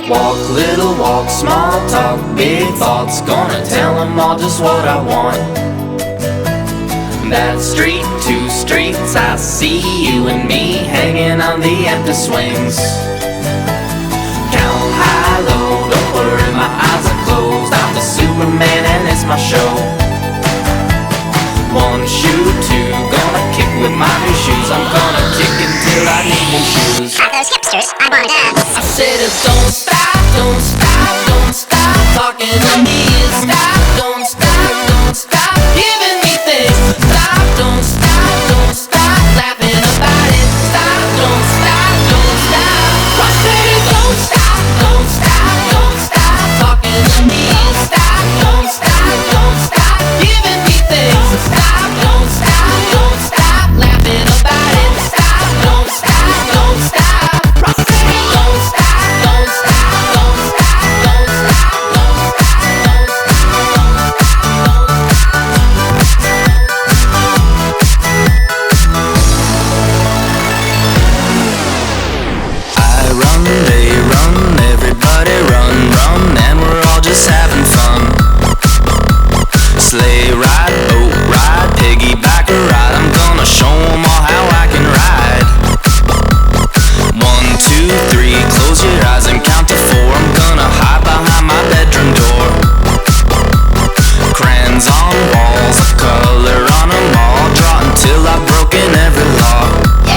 Walk, little walk, small talk, big thoughts. Gonna tell them all just what I want. That street, two streets, I see you and me hanging on the empty swings. Count high, low, don't worry, my eyes are closed. I'm the Superman and it's my show. One shoe, two, gonna kick with my new shoes. I'm gonna kick until I need new shoes. At those hipsters, I wanna dance. I said don't stop, don't stop, don't stop talking to me. Stop, don't stop, don't stop giving me things. Stop, don't stop, don't stop laughing about it. Stop, don't stop, don't stop. I said don't stop, don't stop, don't stop talking to me. Stop, don't stop, don't stop giving me things. Stop, don't stop, don't stop laughing about it. Stop, don't stop, don't stop. I said don't stop, don't stop, don't stop, don't stop, don't I run, they run, everybody run, run, and we're all just having fun. Sleigh ride, boat ride, piggyback ride, I'm gonna show 'em all how I can ride. 1, 2, 3, close your eyes and count to 4, I'm gonna hide behind my bedroom door. Crayons on walls, a color on 'em all, draw until I've broken every law. I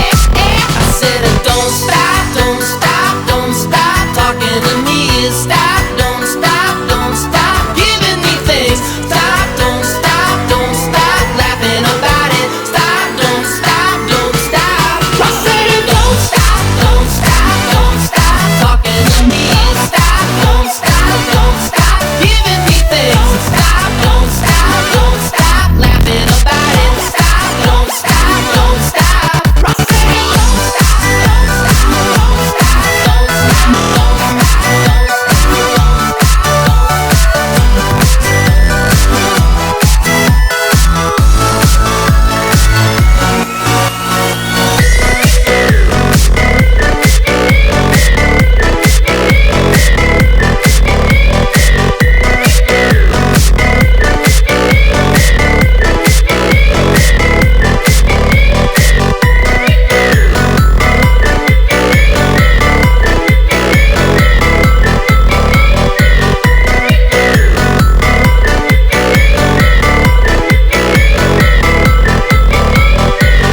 said don't stop, don't stop, don't stop talking to me. Stop, don't stop, don't stop giving me things. Stop, don't stop, don't stop laughing about it. Stop, don't stop, don't stop. I said don't stop, don't stop, don't stop talking to me. Stop, don't stop, don't stop giving me things. Stop, don't stop, don't stop laughing about it. Stop, don't stop, don't stop. I said don't stop, don't stop, don't stop, don't stop, don't stop.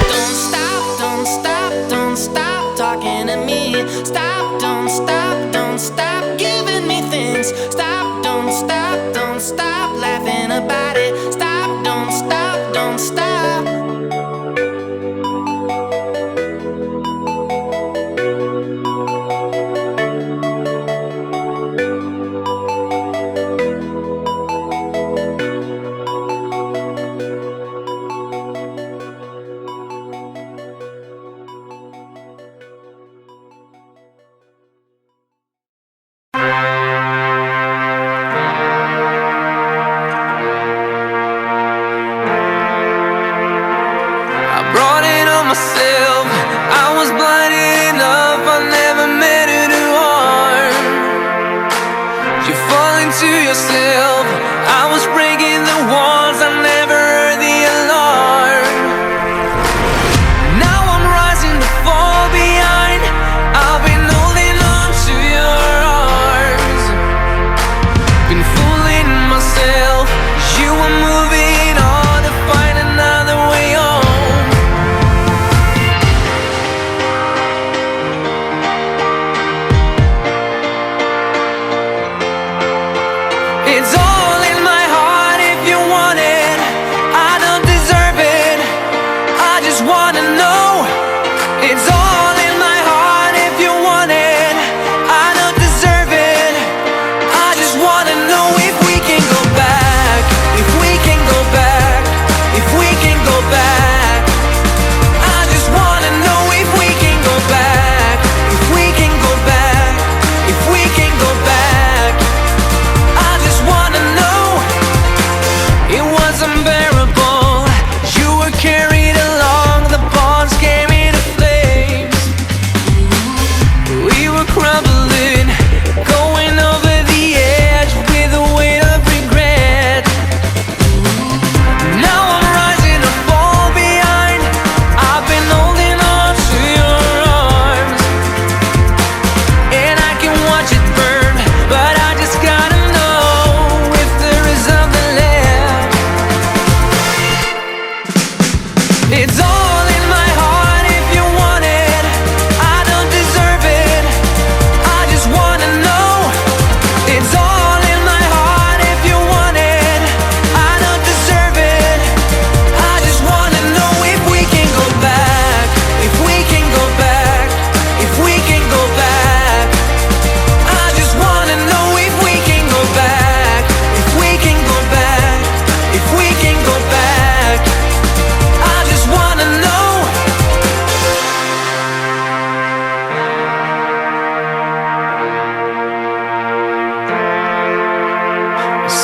Don't stop, don't stop, don't stop talking to me. Stop, don't stop, don't stop giving me things. Stop, don't stop, don't stop laughing about it. Stop, don't stop, don't stop. I brought it on myself. I was blinded enough. I never meant it to harm. You fall into yourself. I was breaking the walls. I never heard the alarm. Now I'm rising to fall behind. I've been holding on to your arms. Been fooling myself. You were moving on to find another way home. It's all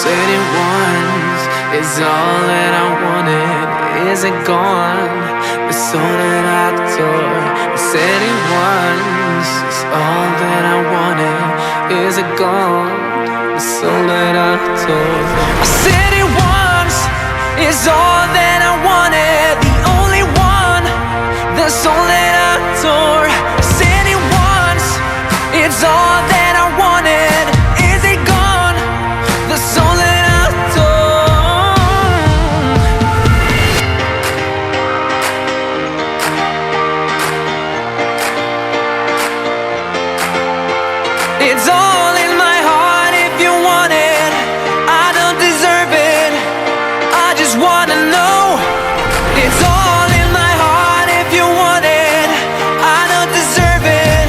said it once, is all that I wanted. Is it gone? The soul that I tore. I said it once, is all that I wanted. Is it gone? The soul that I tore. I said it once, is all that I wanted. The only one, the soul that I tore. I said it once, it's all that I wanted. Is it gone? The soul that I tore. It's all in my heart if you want it. I don't deserve it, I just wanna know. It's all in my heart if you want it. I don't deserve it,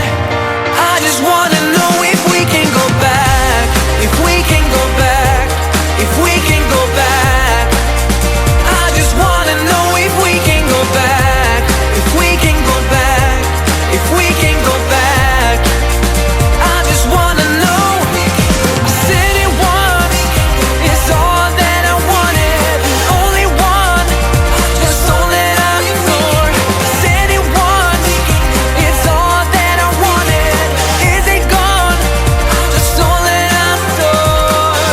I just wanna know if we can go back. If we can go back. If we can go back. I just wanna know if we can go back. If we can go back. If we can go back. I just wanna know. I said it once, it's all that I wanted. The only one, the soul that I tore. I said it once, it's all that I wanted. Is it gone? The soul that I tore.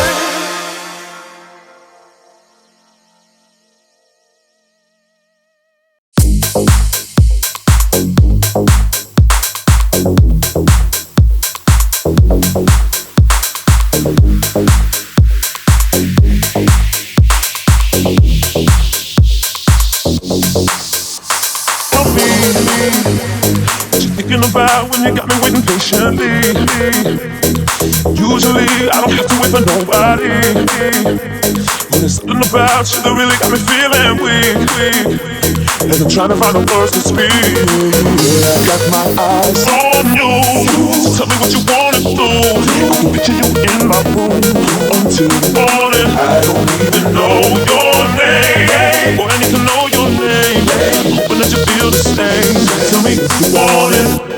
Tell me what you thinking about when you got me waiting patiently. Usually I don't have to wait for nobody. When there's something about you that really got me feeling weak. And I'm trying to find the words to speak. I got my eyes on you, so tell me what you wanna do. I can picture you in my room until the morning. I don't even know your name, boy, I need to know your name. I'm hoping that you feel the same. Tell me if you want it.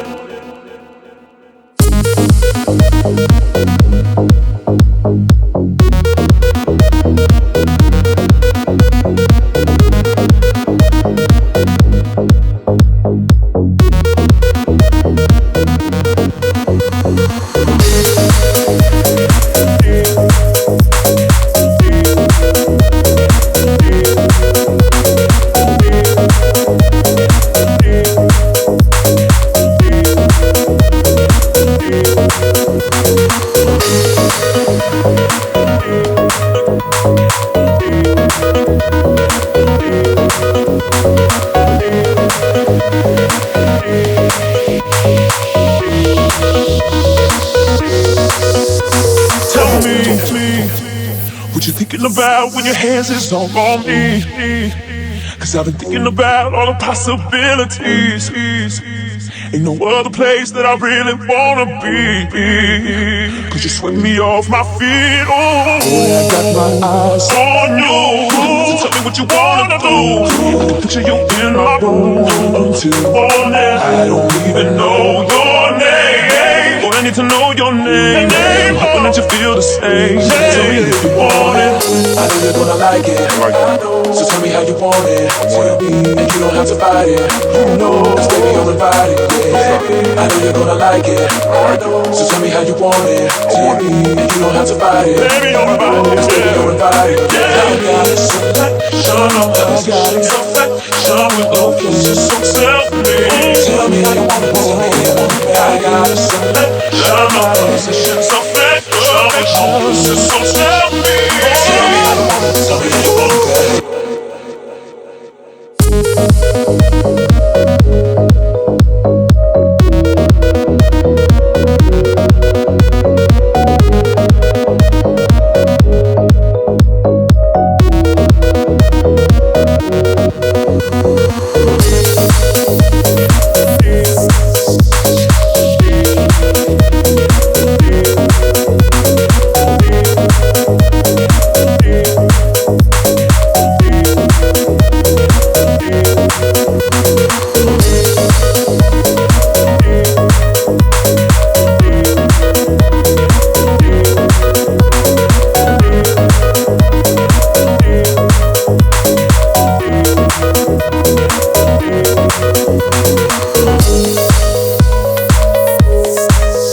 What you thinking about when your hands is all on me? Cause I've been thinking about all the possibilities. Ain't no other place that I really wanna be. Cause you swept me off my feet. Oh, boy, I got my eyes on you. So tell me what you wanna do. I can picture you in my room until morning. I don't even know your name, boy, I need to know your name. I'm hoping that you feel the same. Tell me if you want it. I know you're gonna like it. So tell me how you want it. And you don't have to fight it. Cause baby, I'm invited. Yeah. I know you're gonna like it. So tell me how you want it. And you don't have to fight it. Baby, I'm invited. Cause baby, I'm invited. Yeah. I got it. Selection with location, so self-made. Tell me how you want it. I got it.